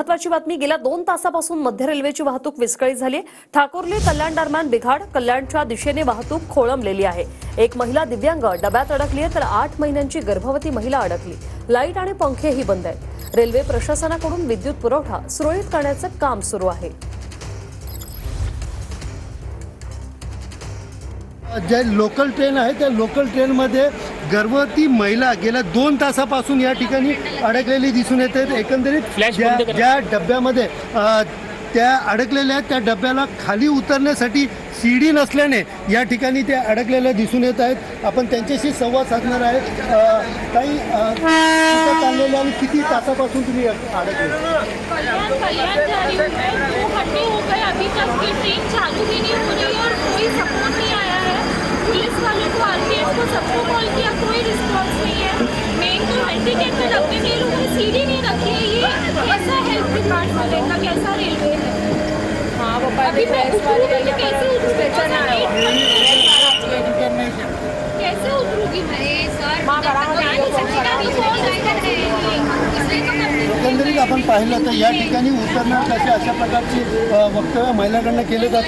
महत्वाची बातमी, गेल्या 2 तासापासून मध्य रेल्वेची वाहतूक विस्कळीत झाली। ठाकुर्ली कल्याण दरम्यान बिघाड, कल्याणच्या दिशेने वाहतूक खोळंबलेली आहे। एक महिला दिव्यांग डब्यात अडकली आहे, तर 8 महिन्यांची गर्भवती महिला अडकली। लाईट आणि पंखेही बंद आहेत। रेल्वे प्रशासनाकडून विद्युत पुरवठा सुरळीत करण्याचं काम सुरू आहे। जे लोकल ट्रेन आहे त्या लोकल ट्रेनमध्ये गर्भवती महिला गेल्या 2 तासापासून या ठिकाणी अडकलेली दिसून येते। एकंदरीत ज्या डब्यामध्ये त्या अडकलेल्या आहेत त्या डब्याला खाली उतरण्यासाठी सीडी नसल्याने या ठिकाणी त्या अडकलेल्या दिसून येत आहेत। आपण त्यांच्याशी संवाद साधणार आहे। काही चाललेल्या आणि किती तासापासून तुम्ही अडकले? सबको कॉल किया, कोई रिस्पॉन्स नहीं है। मेन तो हल्टीकेट में डब्बे में लोगों ने सीढ़ी नहीं रखी है। ये कैसा हेल्थ डिपार्टमेंट का कैसा रेलवे है? हाँ वो अभी मैं कैसे उतरूंगी? कैसे उतरूंगी एकंदरीत आपण पाहिलं तर या ठिकाणी उतरणार कशा अशा प्रकारची वक्तव्य महिलांकडून केले जातात।